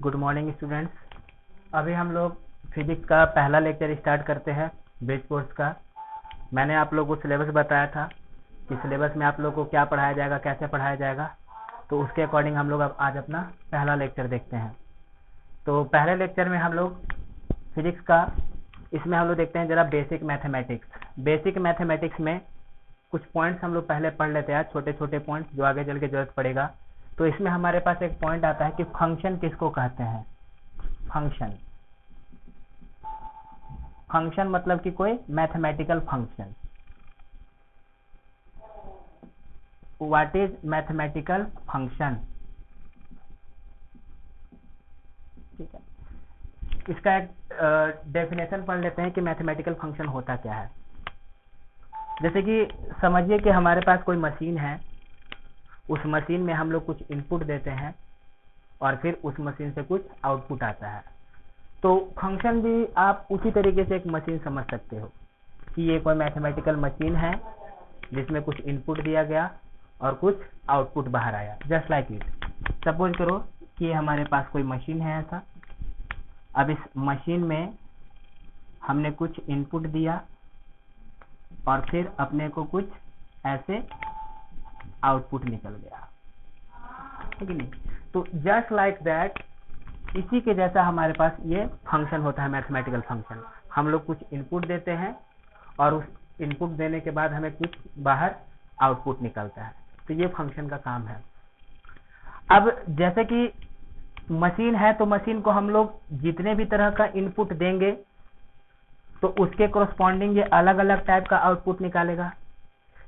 Good morning students. अभी हम लोग फिजिक्स का पहला लेक्चर स्टार्ट करते हैं बेस कोर्स का। मैंने आप लोगों को सिलेबस बताया था कि सिलेबस में आप लोगों को क्या पढ़ाया जाएगा, कैसे पढ़ाया जाएगा, तो उसके अकॉर्डिंग हम लोग अब आज अपना पहला लेक्चर देखते हैं। तो पहले लेक्चर में हम लोग फिजिक्स का इसमें हम लोग देखते हैं जरा बेसिक मैथमेटिक्स। बेसिक मैथमेटिक्स में कुछ पॉइंट्स हम लोग पहले पढ़ लेते हैं, छोटे छोटे पॉइंट्स जो आगे चल के जरूरत पड़ेगा। तो इसमें हमारे पास एक पॉइंट आता है कि फंक्शन किसको कहते हैं। फंक्शन, फंक्शन मतलब कि कोई mathematical function. What is mathematical function. ठीक है, इसका एक डेफिनेशन पढ़ लेते हैं कि मैथमेटिकल फंक्शन होता क्या है। जैसे कि समझिए कि हमारे पास कोई मशीन है, उस मशीन में हम लोग कुछ इनपुट देते हैं और फिर उस मशीन से कुछ आउटपुट आता है। तो फंक्शन भी आप उसी तरीके से एक मशीन समझ सकते हो कि ये कोई मैथमेटिकल मशीन है जिसमें कुछ इनपुट दिया गया और कुछ आउटपुट बाहर आया। जस्ट लाइक इट, सपोज करो कि हमारे पास कोई मशीन है ऐसा। अब इस मशीन में हमने कुछ इनपुट दिया और फिर अपने को कुछ ऐसे आउटपुट निकल गया, ठीक है नहीं। तो जस्ट लाइक दैट, इसी के जैसा हमारे पास ये फंक्शन होता है, मैथमेटिकल फंक्शन। हम लोग कुछ इनपुट देते हैं और उस इनपुट देने के बाद हमें कुछ बाहर आउटपुट निकलता है। तो ये फंक्शन का काम है। अब जैसे कि मशीन है तो मशीन को हम लोग जितने भी तरह का इनपुट देंगे तो उसके कोरस्पॉन्डिंग ये अलग अलग टाइप का आउटपुट निकालेगा।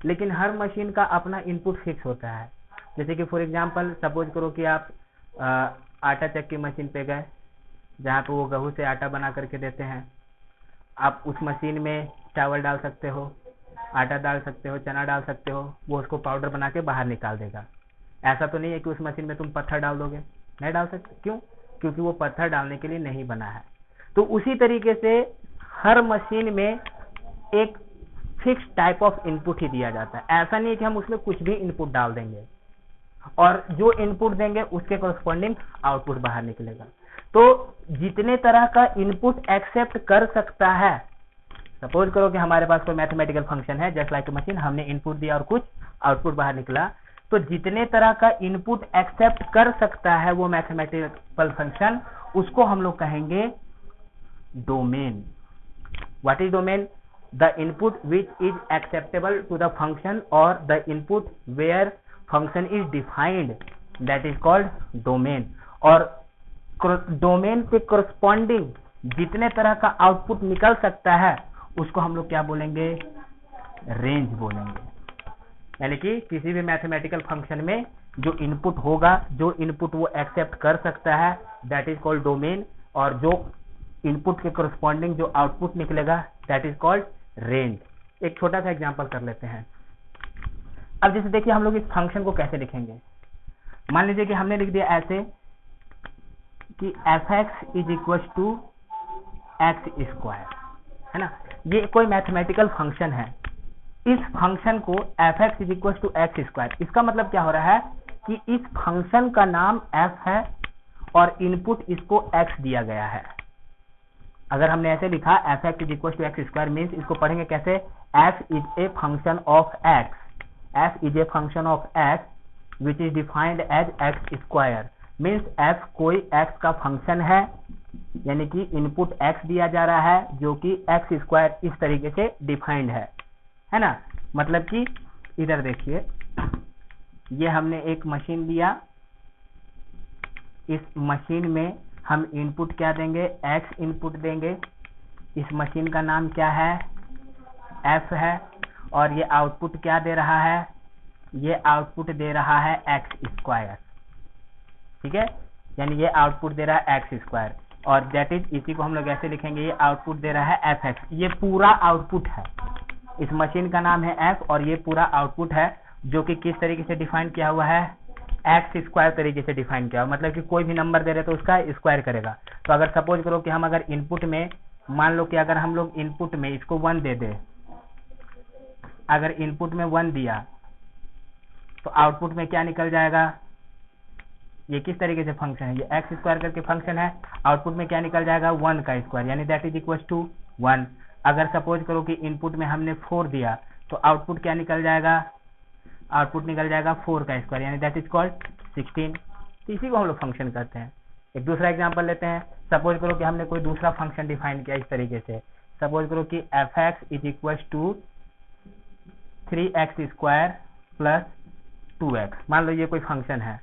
लेकिन हर मशीन का अपना इनपुट फिक्स होता है। जैसे कि फॉर एग्जांपल सपोज करो कि आप आटा चक्की मशीन पे गए जहाँ पे वो गेहूं से आटा बना करके देते हैं। आप उस मशीन में चावल डाल सकते हो, आटा डाल सकते हो, चना डाल सकते हो, वो उसको पाउडर बना के बाहर निकाल देगा। ऐसा तो नहीं है कि उस मशीन में तुम पत्थर डाल दोगे, नहीं डाल सकते। क्यों? क्योंकि वो पत्थर डालने के लिए नहीं बना है। तो उसी तरीके से हर मशीन में एक फिक्स टाइप ऑफ इनपुट ही दिया जाता है। ऐसा नहीं है कि हम उसमें कुछ भी इनपुट डाल देंगे और जो इनपुट देंगे उसके कोरस्पॉन्डिंग आउटपुट बाहर निकलेगा। तो जितने तरह का इनपुट एक्सेप्ट कर सकता है, सपोज करो कि हमारे पास कोई मैथमेटिकल फंक्शन है जस्ट लाइक मशीन, हमने इनपुट दिया और कुछ आउटपुट बाहर निकला। तो जितने तरह का इनपुट एक्सेप्ट कर सकता है वो मैथमेटिकल फंक्शन, उसको हम लोग कहेंगे domain. What is domain? The input which is acceptable to the function or the input where function is defined, that is called domain। और डोमेन के corresponding जितने तरह का आउटपुट निकल सकता है उसको हम लोग क्या बोलेंगे? रेंज बोलेंगे। यानी कि किसी भी मैथमेटिकल फंक्शन में जो इनपुट होगा, जो इनपुट वो एक्सेप्ट कर सकता है, दैट इज कॉल्ड डोमेन। और जो इनपुट के corresponding जो आउटपुट निकलेगा दैट इज कॉल्ड रेंज। एक छोटा सा एग्जांपल कर लेते हैं। अब जैसे देखिए हम लोग इस फंक्शन को कैसे लिखेंगे। मान लीजिए कि हमने लिख दिया ऐसे कि f(x) is equal to x square, है ना। ये कोई मैथमेटिकल फंक्शन है। इस फंक्शन को f(x) is equal to x square, इसका मतलब क्या हो रहा है कि इस फंक्शन का नाम f है और इनपुट इसको x दिया गया है। अगर हमने ऐसे लिखा f(x) is equal to x square means इसको पढ़ेंगे कैसे? f is a function of x, f is a function of x which is defined as x square. Means f कोई x का फंक्शन है, यानी कि इनपुट x दिया जा रहा है जो कि एक्स स्क्वायर इस तरीके से डिफाइंड है ना। मतलब कि इधर देखिए, ये हमने एक मशीन लिया, इस मशीन में हम इनपुट क्या देंगे? x इनपुट देंगे। इस मशीन का नाम क्या है? f है। और ये आउटपुट क्या दे रहा है? ये आउटपुट दे रहा है एक्स स्क्वायर, ठीक है। यानी ये आउटपुट दे रहा है एक्स स्क्वायर और दैट इज, इसी को हम लोग ऐसे लिखेंगे, ये आउटपुट दे रहा है f(x)। ये पूरा आउटपुट है, इस मशीन का नाम है f और ये पूरा आउटपुट है जो कि किस तरीके से डिफाइन किया हुआ है? एक्स स्क्वायर तरीके से डिफाइन किया। मतलब कि कोई भी नंबर दे रहे तो उसका स्क्वायर करेगा। तो अगर सपोज करो कि हम अगर इनपुट में, मान लो कि अगर हम लोग इनपुट में इसको 1 दे दे, अगर इनपुट में 1 दिया तो आउटपुट में क्या निकल जाएगा? ये किस तरीके से फंक्शन है, ये एक्स स्क्वायर करके फंक्शन है, आउटपुट में क्या निकल जाएगा 1 का स्क्वायर, यानी दैट इज इक्वल टू 1। अगर सपोज करो कि इनपुट में हमने 4 दिया तो आउटपुट क्या निकल जाएगा, आउटपुट निकल जाएगा 4 का स्क्वायर, यानी दैट इज कॉल्ड 16। तो इसी को हम लोग फंक्शन कहते हैं। एक दूसरा एग्जांपल लेते हैं। सपोज करो कि हमने कोई दूसरा फंक्शन डिफाइन किया इस तरीके से, सपोज करो कि f x is equal to 3x square plus 2x। मान लो ये कोई फंक्शन है,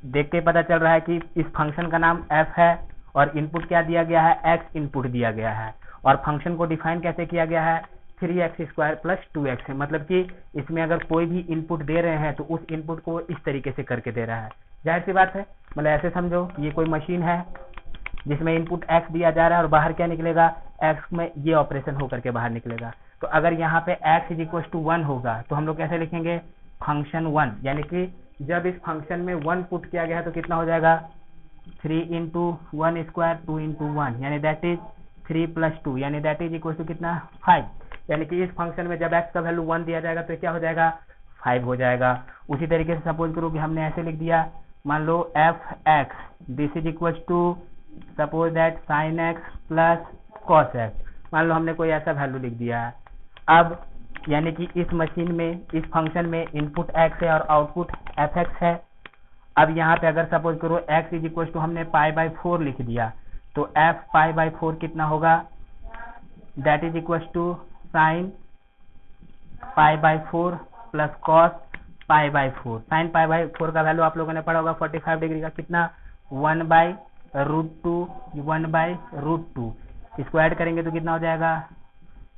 देख के पता चल रहा है कि इस फंक्शन का नाम f है और इनपुट क्या दिया गया है, x इनपुट दिया गया है, और फंक्शन को डिफाइन कैसे किया गया है, 3x स्क्वायर प्लस 2x है। मतलब कि इसमें अगर कोई भी इनपुट दे रहे हैं तो उस इनपुट को इस तरीके से करके दे रहा है। जाहिर सी बात है, मतलब ऐसे समझो ये कोई मशीन है जिसमें इनपुट x दिया जा रहा है और बाहर क्या निकलेगा, x में ये ऑपरेशन होकर के बाहर निकलेगा। तो अगर यहाँ पे x इज इक्वल टू 1 होगा तो हम लोग कैसे लिखेंगे, फंक्शन 1, यानी कि जब इस फंक्शन में 1 पुट किया गया है तो कितना हो जाएगा, 3 इंटू 1 स्क्वायर 2 इंटू 1, यानी दैट इज 3 प्लस 2, यानी दैट इज इक्वल टू कितना 5। यानी कि इस फंक्शन में जब x का वैल्यू 1 दिया जाएगा तो क्या हो जाएगा, 5 हो जाएगा। उसी तरीके से सपोज करो कि हमने ऐसे लिख दिया, मान लो f x this is equal to suppose that sine x plus cos x. मान लो हमने कोई ऐसा वैल्यू लिख दिया है। अब यानी कि इस मशीन में, इस फंक्शन में इनपुट x है और आउटपुट एफ एक्स है। अब यहाँ पे अगर सपोज करो x इज इक्वल टू हमने π/4 लिख दिया तो f π/4 कितना होगा, that is equal to sine π/4 plus cos π/4। Sine π/4 का वैल्यू आप लोगों ने पढ़ा होगा 45 डिग्री का, कितना 1/√2, 1/√2 इसको ऐड करेंगे तो कितना हो जाएगा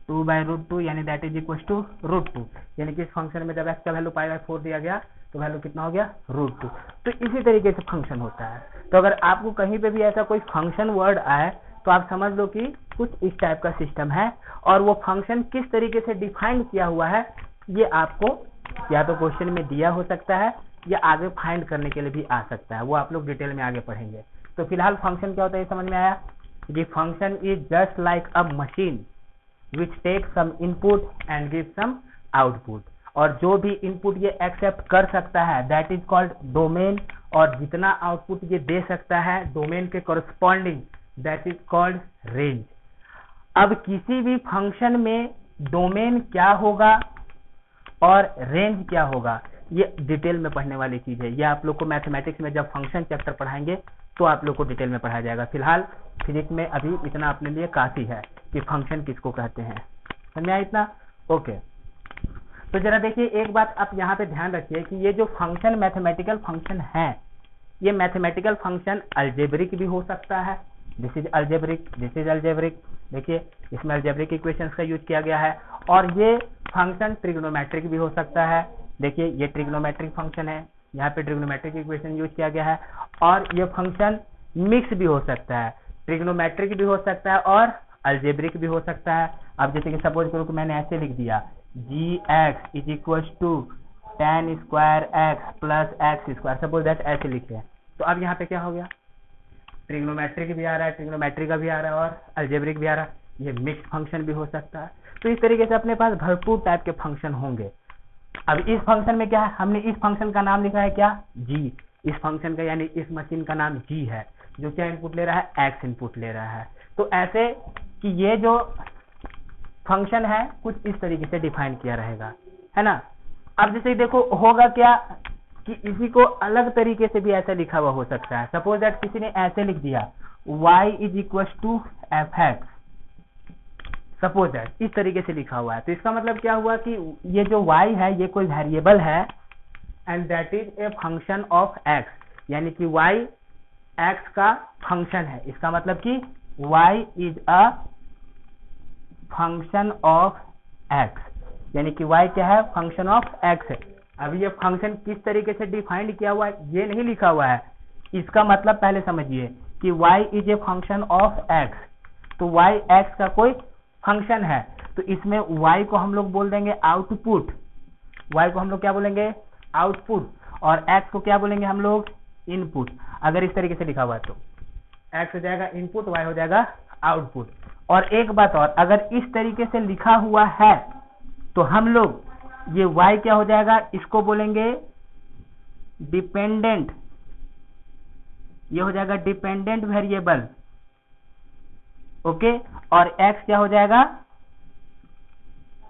2/√2, यानी दैट इज इक्वल टू √2। यानी कि इस फंक्शन में जब x का वैल्यू π/4 दिया गया तो वैल्यू कितना हो गया √2। तो इसी तरीके से फंक्शन होता है। तो अगर आपको कहीं पे भी ऐसा कोई फंक्शन वर्ड आए तो आप समझ लो कि कुछ इस टाइप का सिस्टम है, और वो फंक्शन किस तरीके से डिफाइन किया हुआ है ये आपको या तो क्वेश्चन में दिया हो सकता है या आगे फाइंड करने के लिए भी आ सकता है, वो आप लोग डिटेल में आगे पढ़ेंगे। तो फिलहाल फंक्शन क्या होता है ये समझ में आया कि function is just like a machine which takes some input and gives some output, और जो भी इनपुट ये एक्सेप्ट कर सकता है दैट इज कॉल्ड डोमेन, और जितना आउटपुट ये दे सकता है डोमेन के corresponding that is called range. अब किसी भी फंक्शन में डोमेन क्या होगा और रेंज क्या होगा ये डिटेल में पढ़ने वाली चीज है। ये आप लोग को मैथमेटिक्स में जब फंक्शन चैप्टर पढ़ाएंगे तो आप लोग को डिटेल में पढ़ाया जाएगा। फिलहाल फिजिक्स में अभी इतना अपने लिए काफी है कि फंक्शन किसको कहते हैं, समझ में आया इतना, ओके। तो जरा देखिए एक बात आप यहाँ पे ध्यान रखिए कि ये जो फंक्शन मैथमेटिकल फंक्शन है, ये मैथमेटिकल फंक्शन अलजेब्रिक भी हो सकता है, this is algebraic, this is algebraic. देखिए इसमें अलजेब्रिक इक्वेशंस का यूज किया गया है, और ये फंक्शन ट्रिग्नोमेट्रिक भी हो सकता है। देखिए ये ट्रिग्नोमेट्रिक फंक्शन है, यहाँ पे ट्रिग्नोमेट्रिक इक्वेशन यूज किया गया है, और ये फंक्शन मिक्स भी हो सकता है, ट्रिग्नोमेट्रिक भी हो सकता है और अलजेब्रिक भी हो सकता है। अब जैसे कि सपोज करो कि मैंने ऐसे लिख दिया g x is equal to tan square x plus x square, suppose that ऐसे लिखे। तो अब यहाँ पे क्या हो गया, ट्रिग्नोमेट्रिक भी आ रहा है, ट्रिग्नोमेट्रिक का भी आ रहा है और अलजेब्रिक भी आ रहा है, ये मिक्स फंक्शन भी हो सकता है। तो इस तरीके से अपने पास भरपूर टाइप के फंक्शन होंगे। अब इस फंक्शन में क्या है, हमने इस फंक्शन का नाम लिखा है क्या, जी। इस फंक्शन का यानी इस मशीन का नाम जी है, जो क्या इनपुट ले रहा है, एक्स इनपुट ले रहा है। तो ऐसे कि ये जो फंक्शन है कुछ इस तरीके से डिफाइन किया रहेगा, है ना। अब जैसे देखो होगा क्या कि इसी को अलग तरीके से भी ऐसा लिखा हुआ हो सकता है। सपोज दैट किसी ने ऐसे लिख दिया y is equal to f x, suppose that इस तरीके से लिखा हुआ है। तो इसका मतलब क्या हुआ कि ये जो y है ये कोई वेरिएबल है and that is a function of x, यानी कि y x का फंक्शन है। इसका मतलब कि y is a function of x, यानी कि y क्या है, फंक्शन ऑफ x है। अब ये फंक्शन किस तरीके से डिफाइंड किया हुआ है ये नहीं लिखा हुआ है, इसका मतलब पहले समझिए कि y is a function of x, तो y x का कोई फंक्शन है, तो इसमें y को हम लोग बोल देंगे आउटपुट, y को हम लोग क्या बोलेंगे आउटपुट, और x को क्या बोलेंगे हम लोग इनपुट। अगर इस तरीके से लिखा हुआ है तो x हो जाएगा इनपुट, y हो जाएगा आउटपुट। और एक बात और, अगर इस तरीके से लिखा हुआ है तो हम लोग ये y क्या हो जाएगा, इसको बोलेंगे डिपेंडेंट ये हो जाएगा डिपेंडेंट वेरिएबल, ओके, और x क्या हो जाएगा,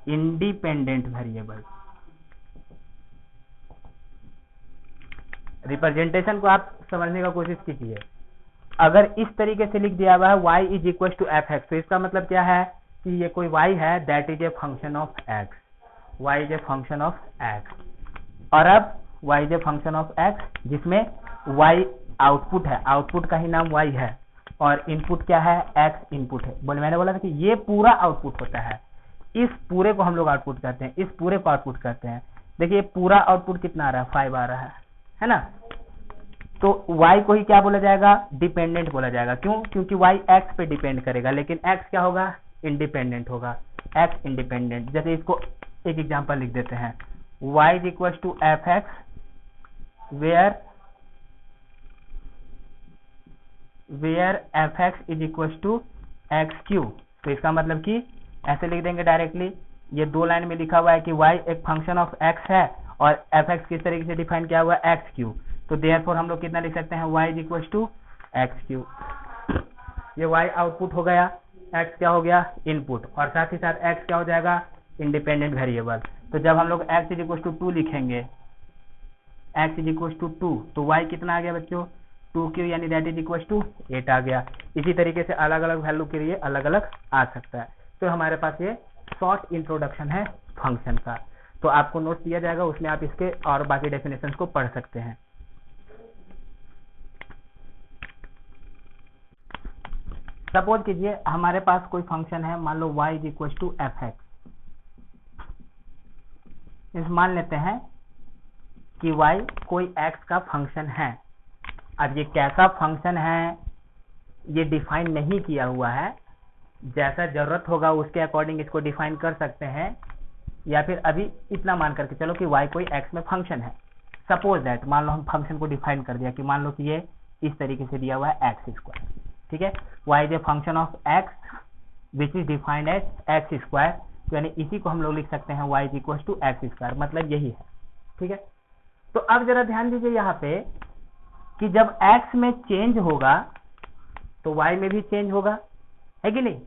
इंडिपेंडेंट वेरिएबल। रिप्रेजेंटेशन को आप समझने का कोशिश कीजिए। अगर इस तरीके से लिख दिया हुआ है y is equal to f x, तो इसका मतलब क्या है कि ये कोई y है that is a function of x, y is a function of x। और अब y is a function of x जिसमें y आउटपुट है, आउटपुट का ही नाम y है, और इनपुट क्या है, x इनपुट है। मैंने बोला था कि ये पूरा आउटपुट होता है, इस पूरे को हम लोग आउटपुट कहते हैं, इस पूरे को आउटपुट कहते हैं। देखिए पूरा आउटपुट कितना आ रहा है, 5 आ रहा है ना। तो y को ही क्या बोला जाएगा, डिपेंडेंट बोला जाएगा। क्यों, क्योंकि y x पे डिपेंड करेगा, लेकिन x क्या होगा, इंडिपेंडेंट होगा, x इंडिपेंडेंट। जैसे इसको एक एग्जांपल लिख देते हैं, y is equal to f x where f x is equal to x cube. तो इसका मतलब कि ऐसे लिख देंगे डायरेक्टली, ये 2 लाइन में लिखा हुआ है कि y एक फंक्शन ऑफ x है और एफ एक्स किस तरीके से डिफाइन किया हुआ है, एक्स क्यू। तो देयरफॉर हम लोग कितना लिख सकते हैं, y is equal to x cube. ये y आउटपुट हो गया, x क्या हो गया, इनपुट, और साथ ही साथ x क्या हो जाएगा, इंडिपेंडेंट वेरिएबल। तो जब हम लोग x इज इक्वल टू 2 लिखेंगे, x इज इक्वल टू 2, तो y कितना आ गया बच्चों, 2q, यानी दैट इज इक्वल टू 8 आ गया। इसी तरीके से अलग अलग वैल्यू के लिए अलग अलग आ सकता है। तो हमारे पास ये शॉर्ट इंट्रोडक्शन है फंक्शन का। तो आपको नोट दिया जाएगा, उसमें आप इसके और बाकी डेफिनेशन को पढ़ सकते हैं। सपोज कीजिए हमारे पास कोई फंक्शन है, मान लो y is equal to f x. इस मान लेते हैं कि y कोई x का फंक्शन है। अब ये कैसा फंक्शन है ये डिफाइन नहीं किया हुआ है, जैसा जरूरत होगा उसके अकॉर्डिंग इसको डिफाइन कर सकते हैं, या फिर अभी इतना मान करके चलो कि y कोई x में फंक्शन है। सपोज दैट, मान लो हम फंक्शन को डिफाइन कर दिया कि मान लो कि ये इस तरीके से दिया हुआ है एक्स स्क्वायर, ठीक है, y is a function of x which is defined as x square. तो यानी इसी को हम लोग लिख सकते हैं y is equal to x square, मतलब यही है, ठीक है। तो अब जरा ध्यान दीजिए यहाँ पे कि जब x में चेंज होगा तो y में भी चेंज होगा, है कि नहीं।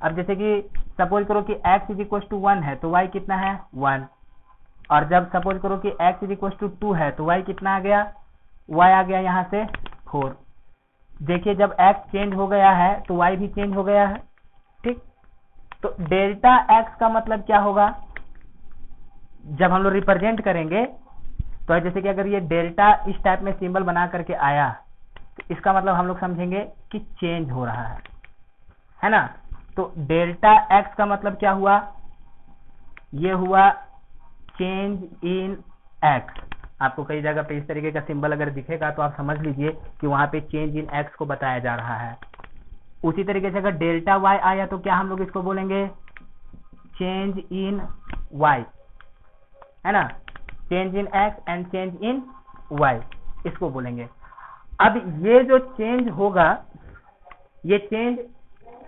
अब जैसे कि सपोज करो कि x इज इक्वल टू 1 है तो y कितना है, 1। और जब सपोज करो कि x इज इक्वल टू 2 है तो y कितना आ गया, y आ गया यहाँ से 4। देखिए जब x चेंज हो गया है तो y भी चेंज हो गया है, ठीक। तो डेल्टा x का मतलब क्या होगा, जब हम लोग रिप्रेजेंट करेंगे तो जैसे कि अगर ये डेल्टा इस टाइप में सिंबल बना करके आया तो इसका मतलब हम लोग समझेंगे कि चेंज हो रहा है ना। तो डेल्टा x का मतलब क्या हुआ, ये हुआ चेंज इन x। आपको कई जगह पे इस तरीके का सिंबल अगर दिखेगा तो आप समझ लीजिए कि वहां पे चेंज इन x को बताया जा रहा है। उसी तरीके से अगर डेल्टा y आया तो क्या हम लोग इसको बोलेंगे, चेंज इन y, है ना, change in x and change in y, इसको बोलेंगे। अब ये जो चेंज होगा, ये चेंज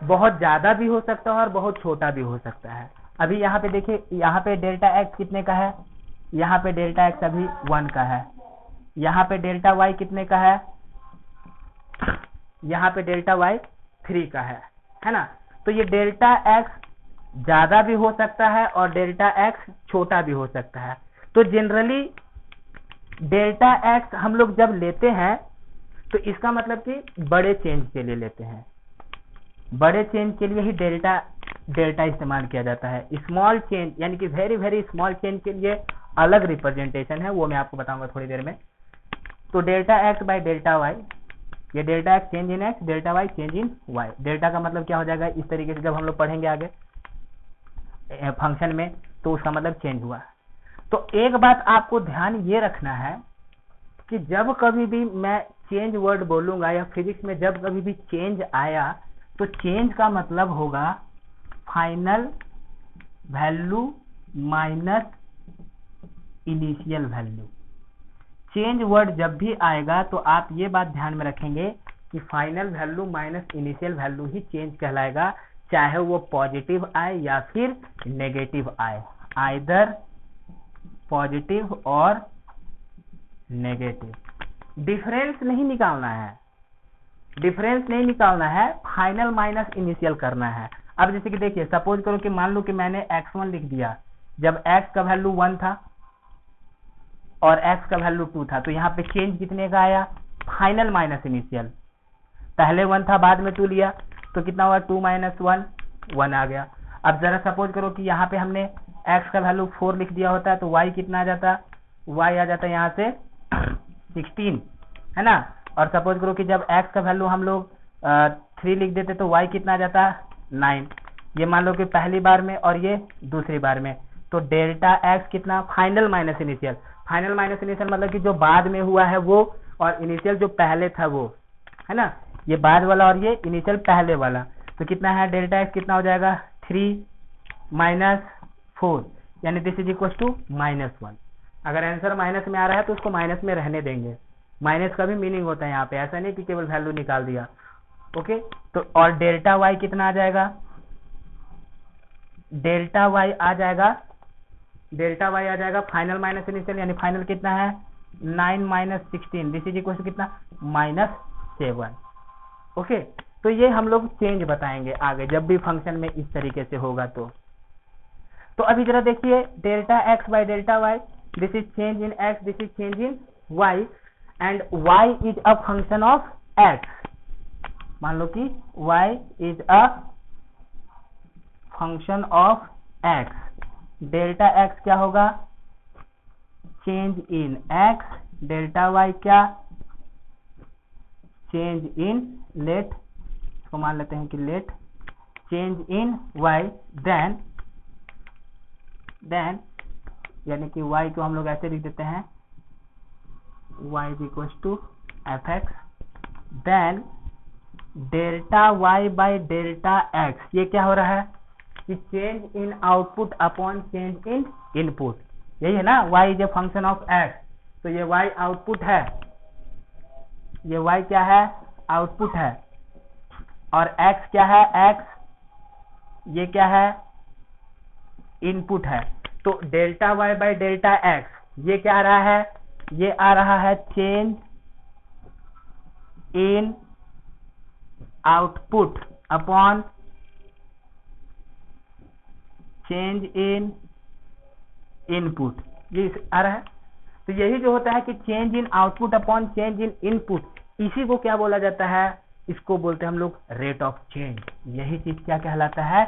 बहुत ज्यादा भी हो सकता है और बहुत छोटा भी हो सकता है। अभी यहाँ पे देखिए, यहाँ पे डेल्टा x कितने का है, यहाँ पे डेल्टा x अभी 1 का है, यहाँ पे डेल्टा y कितने का है, यहाँ पे डेल्टा y 3 का है ना। तो ये डेल्टा x ज्यादा भी हो सकता है और डेल्टा x छोटा भी हो सकता है। तो जनरली डेल्टा x हम लोग जब लेते हैं तो इसका मतलब कि बड़े चेंज के लिए लेते हैं, बड़े चेंज के लिए ही डेल्टा इस्तेमाल किया जाता है। स्मॉल चेंज यानी कि वेरी वेरी स्मॉल चेंज के लिए अलग रिप्रेजेंटेशन है, वो मैं आपको बताऊंगा थोड़ी देर में। तो delta x by delta y, ये delta x change in x, delta y change in y। Delta का मतलब क्या हो जाएगा, इस तरीके से जब हम लोग पढ़ेंगे आगे फंक्शन में तो उसका मतलब चेंज हुआ। तो एक बात आपको ध्यान ये रखना है कि जब कभी भी मैं चेंज वर्ड बोलूंगा या फिजिक्स में जब कभी भी चेंज आया तो चेंज का मतलब होगा final value minus initial value. Change word जब भी आएगा तो आप ये बात ध्यान में रखेंगे कि final value minus initial value ही चेंज कहलाएगा, चाहे वो पॉजिटिव आए या फिर नेगेटिव आए, आइदर पॉजिटिव और नेगेटिव। डिफरेंस नहीं निकालना है, डिफरेंस नहीं निकालना है, फाइनल माइनस इनिशियल करना है। अब जैसे कि देखिए, सपोज करो कि मान लो कि मैंने x1 लिख दिया जब x का वैल्यू 1 था और x का वैल्यू 2 था, तो यहाँ पे चेंज कितने का आया, फाइनल माइनस इनिशियल। पहले 1 था बाद में 2 लिया तो कितना हुआ, 2 माइनस 1, 1 आ गया। अब जरा सपोज करो कि यहाँ पे हमने x का वैल्यू 4 लिख दिया होता है तो y कितना आ जाता, y आ जाता यहाँ से 16, है ना। और सपोज करो कि जब x का वैल्यू हम लोग 3 लिख देते तो y कितना आ जाता, 9। ये मान लो कि पहली बार में और ये दूसरी बार में, तो डेल्टा x कितना, final minus initial. Final minus initial मतलब कि जो बाद में हुआ है वो, और इनिशियल जो पहले था वो, है ना। ये बाद वाला और ये इनिशियल पहले वाला, तो कितना है, डेल्टा x कितना हो जाएगा, 3 माइनस 4, यानी दिस इज इक्वल टू -1। अगर आंसर माइनस में आ रहा है तो उसको माइनस में रहने देंगे, माइनस का भी मीनिंग होता है यहाँ पे, ऐसा नहीं कि केवल वैल्यू निकाल दिया। ओके, तो और डेल्टा y कितना आ जाएगा, डेल्टा y आ जाएगा फाइनल माइनस इनिशियल, यानी फाइनल कितना है, 9 minus 16, this is equal to कितना, -7। ओके, तो ये हम लोग चेंज बताएंगे आगे जब भी फंक्शन में इस तरीके से होगा तो अभी जरा देखिए, delta x by delta y, this is change in x, this is change in y, and y is a function of x। मान लो कि y is a function of x, delta x क्या होगा, change in x, delta y क्या, change in, let इसको मान लेते हैं कि let change in y, then यानी कि y को हम लोग ऐसे लिख देते हैं, y is equal to fx, then delta y by delta x। ये क्या हो रहा है कि change in output upon change in input, यही है ना, y is a function of x, तो ये y आउटपुट है, ये y क्या है, आउटपुट है, और x क्या है, x ये क्या है, इनपुट है। तो delta y by delta x ये क्या आ रहा है, ये आ रहा है change in output upon change in input, ये आ रहा है। तो यही जो होता है कि change in output upon change in input, इसी को क्या बोला जाता है, इसको बोलते हैं हम लोग रेट ऑफ चेंज। यही चीज क्या कहलाता है,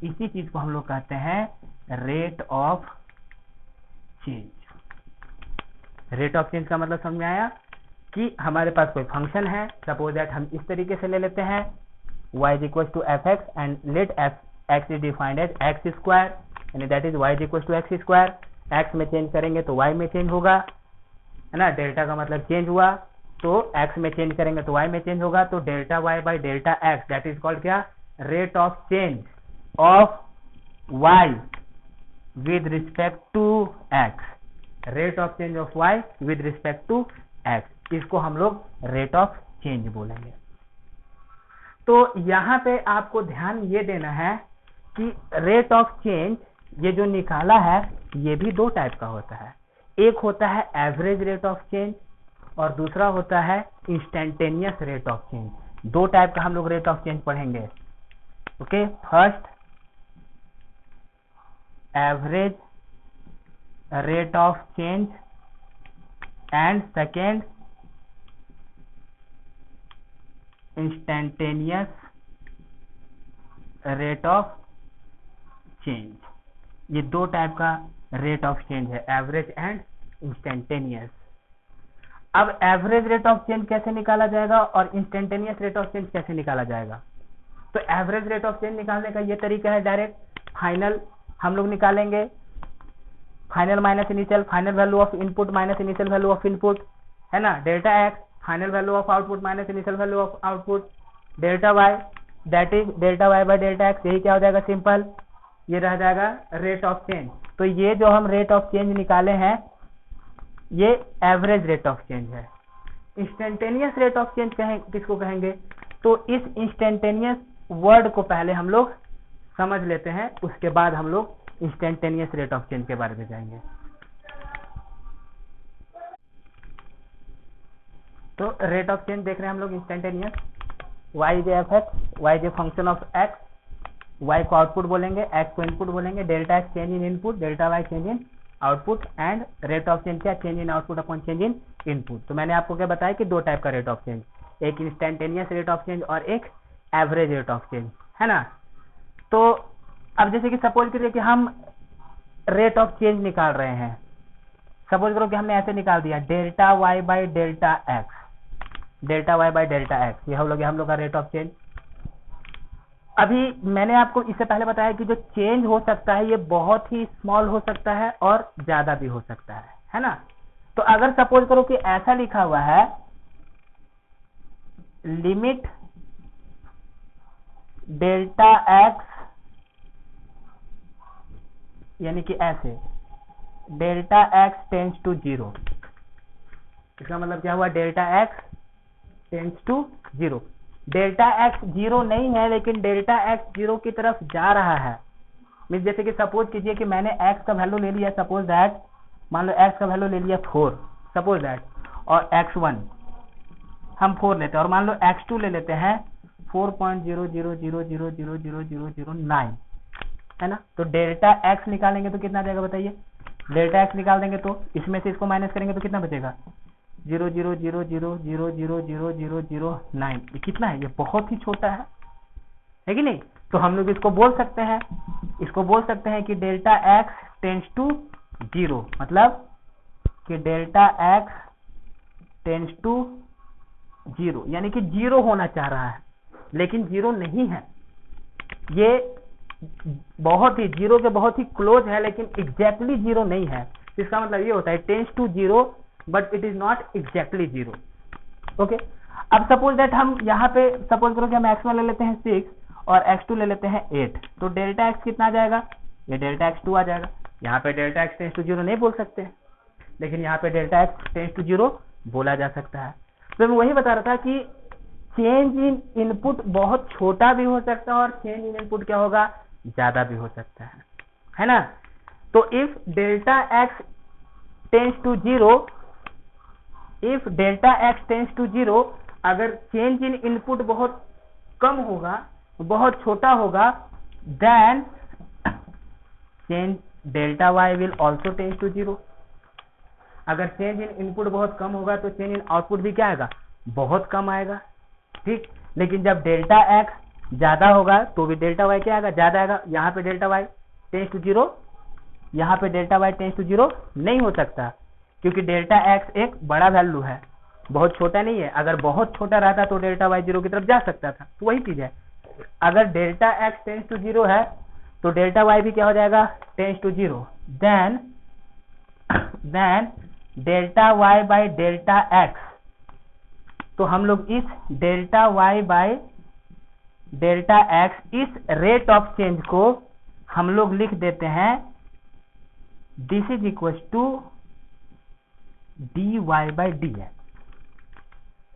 इसी चीज को हम लोग कहते हैं rate of change. Rate of change का मतलब समझ में आया कि हमारे पास कोई फंक्शन है, सपोज दैट हम इस तरीके से ले लेते हैं, y is equal to f x and let x is defined as x square, यानी that is y is equal to x square. x में चेंज करेंगे तो y में चेंज होगा, है ना, डेल्टा का मतलब चेंज हुआ, तो x में चेंज करेंगे तो y में चेंज होगा, तो delta y by delta x that is called क्या, rate of change of y with respect to x, rate of change of y with respect to x, इसको हम लोग रेट ऑफ चेंज बोलेंगे। तो यहाँ पे आपको ध्यान ये देना है कि रेट ऑफ चेंज ये जो निकाला है ये भी दो टाइप का होता है, एक होता है एवरेज रेट ऑफ चेंज और दूसरा होता है इंस्टेंटेनियस रेट ऑफ चेंज। दो टाइप का हम लोग रेट ऑफ चेंज पढ़ेंगे। Okay, first average rate of change and second instantaneous rate of change. ये दो टाइप का रेट ऑफ चेंज है, एवरेज एंड इंस्टेंटेनियस। अब एवरेज रेट ऑफ चेंज कैसे निकाला जाएगा और इंस्टेंटेनियस रेट ऑफ चेंज कैसे निकाला जाएगा? तो एवरेज रेट ऑफ चेंज निकालने का ये तरीका है, डायरेक्ट फाइनल हम लोग निकालेंगे, final minus initial, final value of input minus initial value of input, है ना, delta x final value of output minus initial value of output, delta y that is delta y by delta x, यही क्या हो जाएगा, simple, ये रह जाएगा rate of change. तो ये जो हम रेट ऑफ चेंज निकाले हैं ये एवरेज रेट ऑफ चेंज है। इंस्टेंटेनियस रेट ऑफ चेंज किसको कहेंगे? तो इस इंस्टेंटेनियस वर्ड को पहले हम लोग समझ लेते हैं, उसके बाद हम लोग इंस्टेंटेनियस रेट ऑफ चेंज के बारे में जाएंगे। तो रेट ऑफ चेंज देख रहे हैं हम लोग इंस्टेंटेनियस। वाई जे एफ एक्स, वाई जे फंक्शन ऑफ एक्स, वाई को आउटपुट बोलेंगे, एक्स को इनपुट बोलेंगे, delta x change in input, delta y change in output, and rate of change क्या, change in output upon change in input. तो मैंने आपको क्या बताया कि दो टाइप का रेट ऑफ चेंज, एक इंस्टेंटेनियस रेट ऑफ चेंज और एक एवरेज रेट ऑफ चेंज, है ना। तो अब जैसे कि सपोज करिए कि हम रेट ऑफ चेंज निकाल रहे हैं, सपोज करो कि हमने ऐसे निकाल दिया delta y by delta x, delta y by delta x, ये हम लोग का रेट ऑफ चेंज। अभी मैंने आपको इससे पहले बताया कि जो चेंज हो सकता है ये बहुत ही स्मॉल हो सकता है और ज्यादा भी हो सकता है ना। तो अगर सपोज करो कि ऐसा लिखा हुआ है लिमिट डेल्टा एक्स, यानी कि ऐसे डेल्टा एक्स टेंड्स टू 0, इसका मतलब क्या हुआ, delta x tends to 0। Delta x 0 नहीं है लेकिन डेल्टा एक्स 0 की तरफ जा रहा है। मीन जैसे कि सपोज कीजिए कि मैंने x का वैल्यू ले लिया, सपोज दैट मान लो x का वैल्यू ले लिया 4, सपोज दैट, और x1 हम 4 लेते हैं, और मान लो x2 ले लेते हैं 4.000000009, है ना। तो डेल्टा x निकालेंगे तो कितना जाएगा बताइए, डेल्टा x निकाल देंगे तो इसमें से इसको माइनस करेंगे तो कितना बचेगा, 0.000000009। ये कितना है, ये बहुत ही छोटा है कि नहीं। तो हम लोग इसको बोल सकते हैं, कि डेल्टा x टेंड्स टू 0, मतलब कि डेल्टा x टेंड्स टू 0, यानी कि 0 होना चाह रहा है लेकिन 0 नहीं है, ये बहुत ही 0 के बहुत ही क्लोज है लेकिन एग्जैक्टली 0 नहीं है। इसका मतलब ये होता है tends to 0 but it is not exactly 0। Okay, अब सपोज दैट हम यहाँ पे सपोज करो कि हम x1 ले लेते हैं 6 और x2 ले लेते हैं 8, तो डेल्टा x कितना आ जाएगा, ये डेल्टा x2 आ जाएगा। यहाँ पे डेल्टा x टेंड्स टू 0 नहीं बोल सकते, लेकिन यहाँ पे डेल्टा x टेंड्स टू 0 बोला जा सकता है। तो मैं वही बता रहा था कि चेंज इन इनपुट बहुत छोटा भी हो सकता है और चेंज इन इनपुट क्या होगा, ज्यादा भी हो सकता है ना। तो if delta x tends to 0, if delta x tends to 0, अगर चेंज इन इनपुट बहुत कम होगा, बहुत छोटा होगा, then change delta y will also tends to 0। अगर चेंज इन इनपुट बहुत कम होगा तो चेंज इन आउटपुट भी क्या आएगा, बहुत कम आएगा, ठीक। लेकिन जब डेल्टा x ज्यादा होगा तो भी डेल्टा y क्या आएगा, ज्यादा आएगा। यहाँ पे डेल्टा y टेंड्स टू 0, यहाँ पे डेल्टा y टेंड्स टू 0 नहीं हो सकता, क्योंकि डेल्टा x एक बड़ा वैल्यू है, बहुत छोटा नहीं है। अगर बहुत छोटा रहता तो डेल्टा y 0 की तरफ जा सकता था। तो वही चीज है, अगर डेल्टा x टेंड्स टू 0 है तो डेल्टा y भी क्या हो जाएगा, tends to 0, then delta y by delta x। तो हम लोग इस delta y by delta x, इस रेट ऑफ चेंज को हम लोग लिख देते हैं this is equal to dy by dx।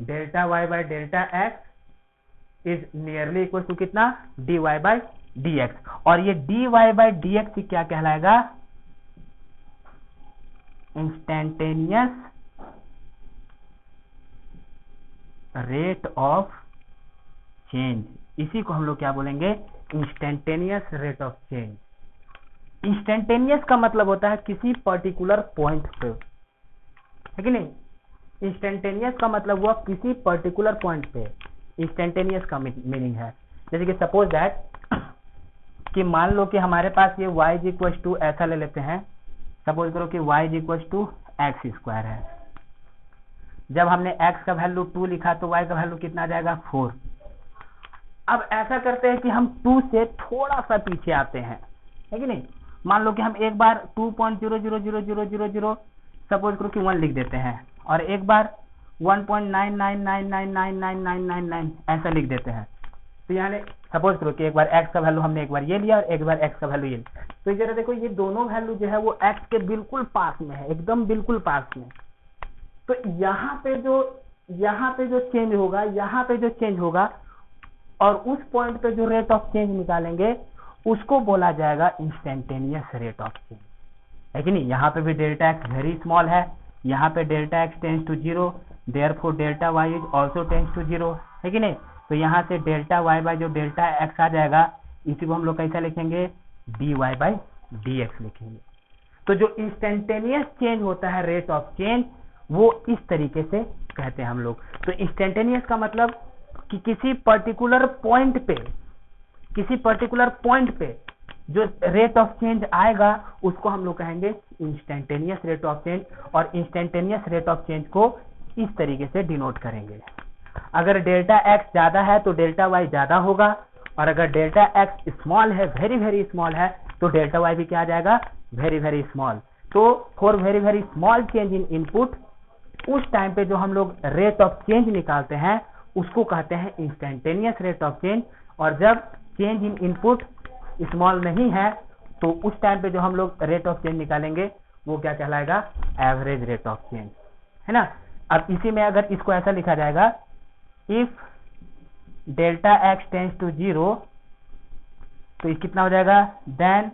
Delta y by delta x is nearly equal to कितना, dy बाई dx। और ये dy बाई dx क्या कहलाएगा, इंस्टेंटेनियस रेट ऑफ चेंज। इसी को हम लोग क्या बोलेंगे, instantaneous rate of change. Instantaneous का मतलब होता है किसी पर्टिकुलर पॉइंट पे, है कि नहीं। इंस्टेंटेनियस का मतलब हुआ किसी पर्टिकुलर पॉइंट पे, इंस्टेंटेनियस का मीनिंग है। जैसे कि सपोज दैट कि मान लो कि हमारे पास ये y इज इक्वल टू ऐसा ले लेते हैं, सपोज करो कि y is equal to x square है। जब हमने x का वैल्यू 2 लिखा तो y का वैल्यू कितना आ जाएगा, 4। अब ऐसा करते हैं कि हम 2 से थोड़ा सा पीछे आते हैं, है कि नहीं। मान लो कि हम एक बार 2.0000000 सपोज करो कि 1 लिख देते हैं, और एक बार 1.999999999 ऐसा लिख देते हैं। तो यानी सपोज करो कि एक बार x का वैल्यू हमने एक बार ये लिया और एक बार x का वैल्यू ये लिया। तो जरा देखो ये दोनों वैल्यू जो है वो x के बिल्कुल पास में है, एकदम बिल्कुल पास में। तो यहाँ पे जो चेंज होगा, यहाँ पे जो चेंज होगा और उस पॉइंट पे जो रेट ऑफ चेंज निकालेंगे उसको बोला जाएगा इंस्टेंटेनियस रेट ऑफ चेंज, है कि नहीं। यहाँ पे भी डेल्टा एक्स वेरी स्मॉल है, यहाँ पे delta x tends to 0, therefore delta y is also tends to 0, है कि नहीं। तो यहाँ से डेल्टा वाई बाय जो डेल्टा एक्स आ जाएगा, इसी को हम लोग कैसा लिखेंगे, d y by d x लिखेंगे। तो जो इंस्टेंटेनियस चेंज होता है, रेट ऑफ चेंज, वो इस तरीके से कहते हैं हम लोग। तो इंस्टेंटेनियस का मतलब कि किसी पर्टिकुलर पॉइंट पे जो रेट ऑफ चेंज आएगा उसको हम लोग कहेंगे इंस्टेंटेनियस रेट ऑफ चेंज। और इंस्टेंटेनियस रेट ऑफ चेंज को इस तरीके से डिनोट करेंगे। अगर डेल्टा एक्स ज्यादा है तो डेल्टा वाई ज्यादा होगा, और अगर डेल्टा एक्स स्मॉल है, वेरी वेरी स्मॉल है, तो डेल्टा वाई भी क्या आ जाएगा, वेरी वेरी स्मॉल। तो for very very small change in input, उस टाइम पे जो हम लोग रेट ऑफ चेंज निकालते हैं उसको कहते हैं इंस्टेंटेनियस रेट ऑफ चेंज। और जब चेंज इन इनपुट स्मॉल नहीं है तो उस टाइम पे जो हम लोग रेट ऑफ चेंज निकालेंगे वो क्या कहलाएगा, एवरेज रेट ऑफ चेंज, है ना। अब इसी में अगर इसको ऐसा लिखा जाएगा, if delta x tends to 0, तो ये कितना हो जाएगा, then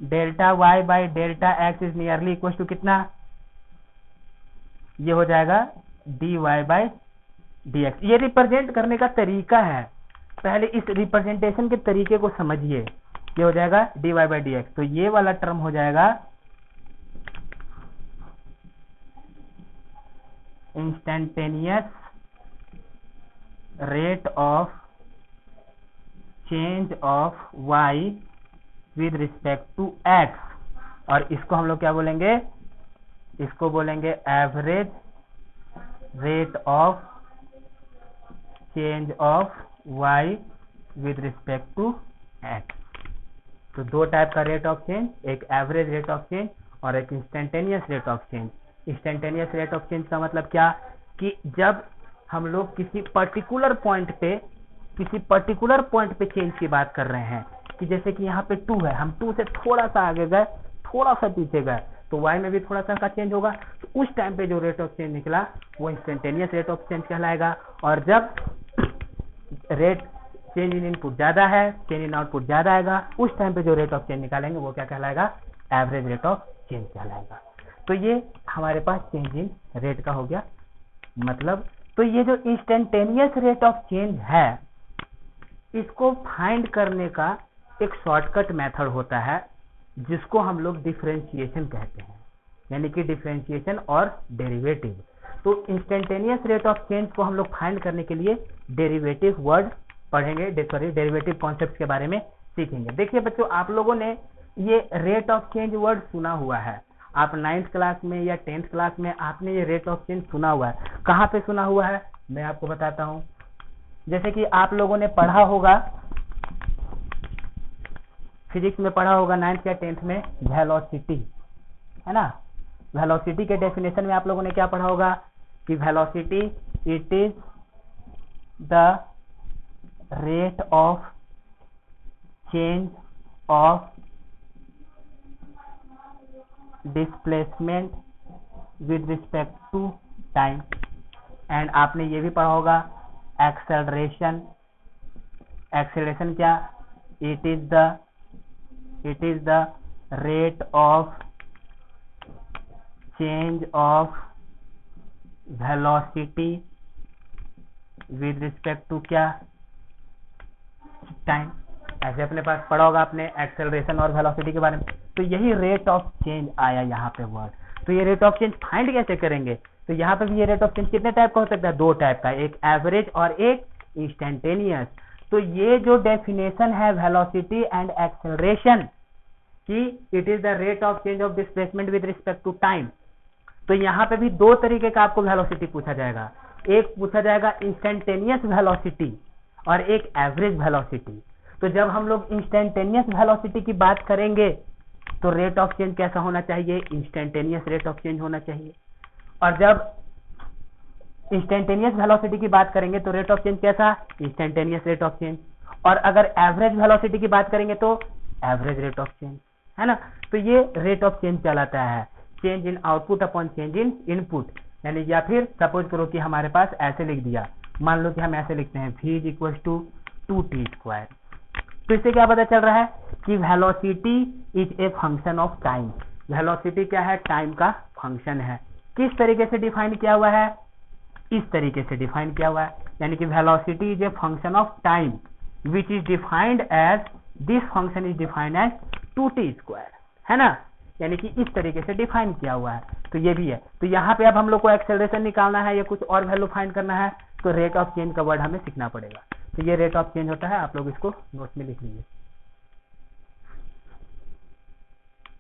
delta y by delta x is nearly equal to कितना, ये हो जाएगा d y by d x. ये रिप्रेजेंट करने का तरीका है, पहले इस रिप्रेजेंटेशन के तरीके को समझिए। ये हो जाएगा d y by d x, तो ये वाला टर्म हो जाएगा instantaneous rate of change of y with respect to x, और इसको हम लोग क्या बोलेंगे, इसको बोलेंगे average rate of change of y with respect to x। तो दो टाइप का रेट ऑफ चेंज, एक एवरेज रेट ऑफ चेंज और एक instantaneous rate of change. Instantaneous rate of change का मतलब क्या, कि जब हम लोग किसी पर्टिकुलर पॉइंट पे चेंज की बात कर रहे हैं, कि जैसे कि यहाँ पे 2 है, हम 2 से थोड़ा सा आगे गए, थोड़ा सा पीछे गए, तो y में भी थोड़ा सा का चेंज होगा, तो उस टाइम पे जो रेट ऑफ चेंज निकला वो इंस्टेंटेनियस रेट ऑफ चेंज कहलाएगा। और जब रेट चेंज इन इनपुट ज्यादा है, चेंज इन आउटपुट ज्यादा आएगा, उस टाइम पे जो रेट ऑफ चेंज निकालेंगे वो क्या कहलाएगा, एवरेज रेट ऑफ चेंज कहलाएगा। तो ये हमारे पास चेंज इन रेट का हो गया मतलब। तो ये जो इंस्टेंटेनियस रेट ऑफ चेंज है, इसको फाइंड करने का एक शॉर्टकट मेथड होता है जिसको हम लोग डिफरेंशिएशन कहते हैं, यानी कि डिफरेंशिएशन और डेरिवेटिव। तो इंस्टेंटेनियस रेट ऑफ चेंज को हम लोग फाइंड करने के लिए डेरिवेटिव वर्ड पढ़ेंगे, डेरिवेटिव कॉन्सेप्ट के बारे में सीखेंगे। देखिए बच्चों, आप लोगों ने ये रेट ऑफ चेंज वर्ड सुना हुआ है, आप 9th क्लास में या 10th क्लास में आपने ये रेट ऑफ चेंज सुना हुआ है। कहाँ पे सुना हुआ है, मैं आपको बताता हूँ। जैसे कि आप लोगों ने पढ़ा होगा, फिजिक्स में पढ़ा होगा 9th या 10th में, वेलोसिटी, है ना। वेलोसिटी के डेफिनेशन में आप लोगों ने क्या पढ़ा होगा, कि velocity it is the rate of change of displacement with respect to time. And आपने ये भी पढ़ा होगा एक्सेलरेशन। एक्सेलरेशन क्या, it is the rate of change of velocity with respect to क्या, टाइम। ऐसे अपने पास पढ़ा होगा आपने एक्सेलरेशन और वेलोसिटी के बारे में। तो यही रेट ऑफ चेंज आया यहाँ पे वर्ड। तो ये रेट ऑफ चेंज फाइंड कैसे करेंगे, तो यहाँ पे भी ये रेट ऑफ चेंज कितने टाइप का हो सकता है, 2 टाइप का, एक एवरेज और एक इंस्टेंटेनियस। तो ये जो डेफिनेशन है वेलोसिटी एंड एक्सेलरेशन कि it is the rate of change of displacement with respect to time, तो यहाँ पे भी 2 तरीके का आपको वेलोसिटी पूछा जाएगा। एक पूछा जाएगा इंस्टेंटेनियस वेलोसिटी और एक एवरेज वेलोसिटी। तो जब हम लोग इंस्टेंटेनियस वेलोसिटी की बात करेंगे तो रेट ऑफ चेंज कैसा होना चाहिए, इंस्टेंटेनियस रेट ऑफ चेंज होना चाहिए। और जब इंस्टेंटेनियस वेलोसिटी की बात करेंगे तो रेट ऑफ चेंज कैसा, इंस्टेंटेनियस रेट ऑफ चेंज। और अगर एवरेज वेलोसिटी की बात करेंगे तो एवरेज रेट ऑफ चेंज, है ना। तो ये रेट ऑफ चेंज कहलाता है, change in output upon change in input. यानी या फिर सपोज करो कि हमारे पास ऐसे लिख दिया, मान लो कि हम ऐसे लिखते हैं v is equal to 2t²। तो इससे क्या पता चल रहा है कि velocity is a function of time. Velocity क्या है, टाइम का फंक्शन है। किस तरीके से डिफाइन किया हुआ है, इस तरीके से डिफाइन किया हुआ है, यानी कि velocity is a function of time which is defined as, this function is defined as 2t², है ना, यानी कि इस तरीके से डिफाइन किया हुआ है। तो ये भी है। तो यहाँ पे अब हम लोग को एक्सेलरेशन निकालना है या कुछ और वैल्यू फाइंड करना है, तो रेट ऑफ चेंज का वर्ड हमें सीखना पड़ेगा। तो ये रेट ऑफ चेंज होता है, आप लोग इसको नोट में लिख लीजिए।